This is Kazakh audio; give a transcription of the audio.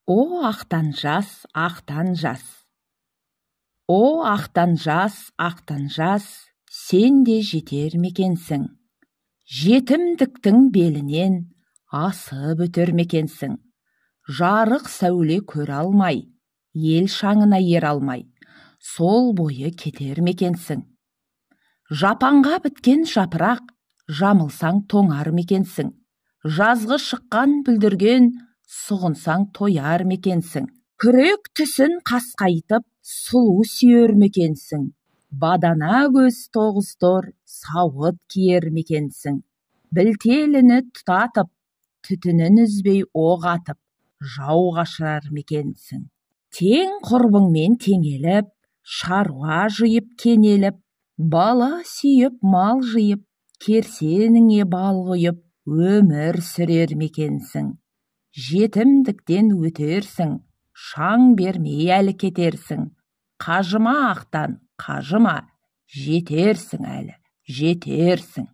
О ақтан жас, ақтан жас. О ақтан жас, сен де жетер мекенсің. Жетімдіктің белінен асып өтер мекенсің. Жарық сәуле көре алмай, ел шаңына ер алмай, сол бойы кетер мекенсің. Жапанға біткен жапырақ, жамылсаң тоңар мекенсің. Жазғы шыққан бүлдірген, сұғынсаң тояр мекенсің. Күрек түсін қасқайтып, сұлу сүйер мекенсің. Бадана көз тоғыз тор, сауыт киер мекенсің. Білтеліні тұтатып, түтінін үзбей оқ атып, жау қашырар мекенсің. Тең құрбыңмен теңеліп, шаруа жиып кенеліп, бала сүйіп мал жиып, керсеніңе бал құйып, өмір сүрер мекенсің. Жетімдіктен өтерсің, шаң бермей әлі кетерсің. Қажыма ақтан, қажыма, жетерсің әлі, жетерсің.